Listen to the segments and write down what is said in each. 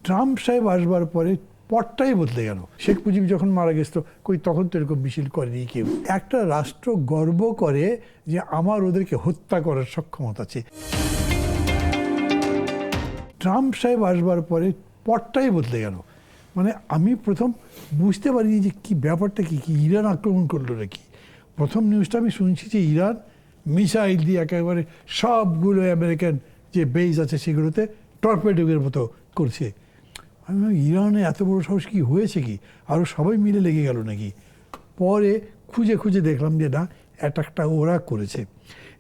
Trump সাহেব আসবার পরে পটটাই বদলে গেল। শেখ মুজিব যখন মারা গেছিল তখন তো এরকম মিছিল করেনি কেউ। একটা রাষ্ট্র গর্ব করে যে আমার ওদেরকে হত্যা করার সক্ষমতা আছে। ট্রাম্প সাহেব আসবার পরে পটটাই বদলে গেল। মানে আমি প্রথম বুঝতে পারিনি যে কি ব্যাপারটা কি ইরান আক্রমণ করলো নাকি। প্রথম নিউজটা আমি শুনছি যে ইরান মিসাইল দিয়ে একেবারে সবগুলো আমেরিকান যে বেস আছে সেগুলোতে টর্পেডোর মতো করছে। আমি ইরানে এত বড় সাহস কি হয়েছে কি, আরও সবাই মিলে লেগে গেল নাকি। পরে খুঁজে খুঁজে দেখলাম যে না, অ্যাটাকটা ওরা করেছে।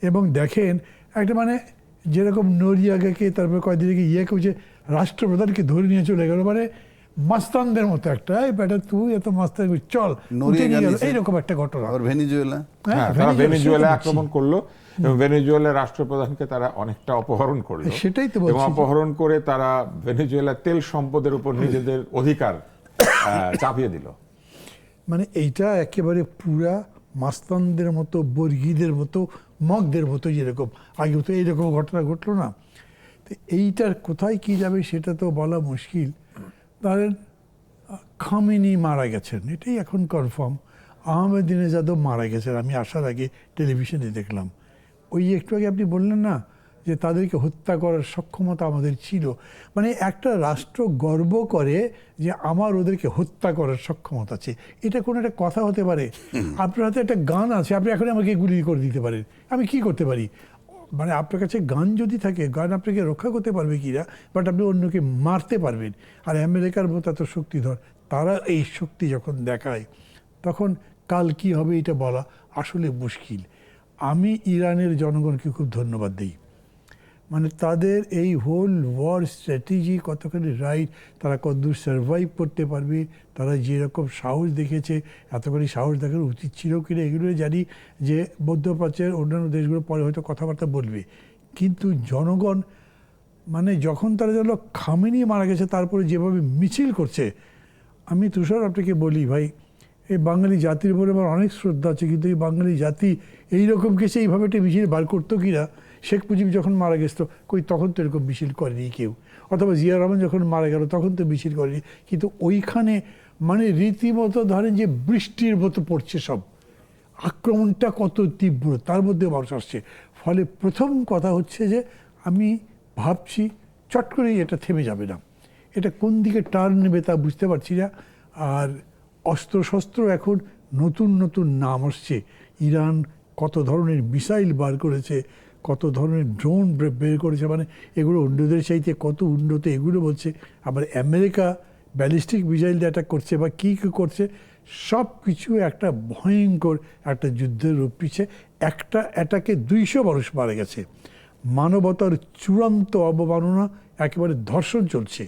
এবং দেখেন একটা মানে যেরকম নরিয়াগাকে তারপরে কয়েকদিন আগে কেউ রাষ্ট্রপ্রধানকে ধরে নিয়ে চলে গেল, মানে মাস্তানদের মতো একটা ব্যাটা তুই এত মাস্তান চল এইরকম একটা ঘটনা। ভেনেজুয়েলা আক্রমণ করলো এবং ভেনেজুয়েলার রাষ্ট্রপ্রধানকে তারা অনেকটা অপহরণ করলো। সেটাই তো এবং অপহরণ করে তারা ভেনেজুয়েলার তেল সম্পদের উপর নিজেদের অধিকার চাপিয়ে দিল। মানে এইটা একেবারে পুরা মাস্তানদের মতো, বর্গীদের মতো, মগদের মতো, যেরকম আগে তো এইরকম ঘটনা ঘটলো না। তো এইটার কোথায় কি যাবে সেটা তো বলা মুশকিল। ধরেন খামেনি মারা গেছেন, এটাই এখন কনফার্ম। আহমেদিনেজাদও মারা গেছেন, আমি আসার আগে টেলিভিশনে দেখলাম। ওই একটু আগে আপনি বললেন না যে তাদেরকে হত্যা করার সক্ষমতা আমাদের ছিল। মানে একটা রাষ্ট্র গর্ব করে যে আমার ওদেরকে হত্যা করার সক্ষমতা আছে, এটা কোনো একটা কথা হতে পারে? আপনার হাতে একটা গান আছে, আপনি এখন আমাকে গুলি করে দিতে পারেন, আমি কি করতে পারি? মানে আপনার কাছে গান যদি থাকে, গান আপনাকে রক্ষা করতে পারবে কিনা, বাট আপনি অন্যকে মারতে পারবেন। আর আমেরিকার মতো এত শক্তিধর, তারা এই শক্তি যখন দেখায় তখন কাল কি হবে এটা বলা আসলে মুশকিল। আমি ইরানের জনগণকে খুব ধন্যবাদ দিই। মানে তাদের এই হোল ওয়ার স্ট্র্যাটেজি কতখানি রাইট, তারা কতদূর সার্ভাইভ করতে পারবে, তারা যেরকম সাহস দেখেছে, এতখানি সাহস দেখার উচিত ছিল কিনা এগুলো জানি যে মধ্যপ্রাচ্যের অন্যান্য দেশগুলো পরে হয়তো কথাবার্তা বলবে। কিন্তু জনগণ মানে যখন তারা যেন খামেনি মারা গেছে তারপরে যেভাবে মিছিল করছে, আমি তুষার আপনাকে বলি ভাই, এই বাঙালি জাতির উপরে আমার অনেক শ্রদ্ধা আছে, কিন্তু এই বাঙালি জাতি এইরকম কেসে এইভাবে একটা মিছিল বার করতো কিনা। শেখ মুজিব যখন মারা গেছিল তখন তো এরকম মিছিল করেনি কেউ, অথবা জিয়া রহমান যখন মারা গেল তখন তো মিছিল করেনি। কিন্তু ওইখানে মানে রীতিমতো ধরেন যে বৃষ্টির মতো পড়ছে সব, আক্রমণটা কত তীব্র, তার মধ্যে মানুষ আসছে। ফলে প্রথম কথা হচ্ছে যে আমি ভাবছি চট করেই এটা থেমে যাবে না, এটা কোন দিকে টার্ন নেবে তা বুঝতে পারছি না। আর অস্ত্রশস্ত্র এখন নতুন নতুন নাম আসছে। ইরান কত ধরনের মিসাইল বার করেছে, কত ধরনের ড্রোন বের করেছে, মানে এগুলো অন্যদের চাইতে কত উন্নত এগুলো বলছে। আবার আমেরিকা ব্যালিস্টিক মিসাইল দিয়ে অ্যাটাক করছে বা কী কী করছে, সব কিছু একটা ভয়ঙ্কর একটা যুদ্ধের রূপ নিচ্ছে। একটা অ্যাটাকে 200 মানুষ মারা গেছে, মানবতার চূড়ান্ত অবমাননা, একেবারে ধর্ষণ চলছে।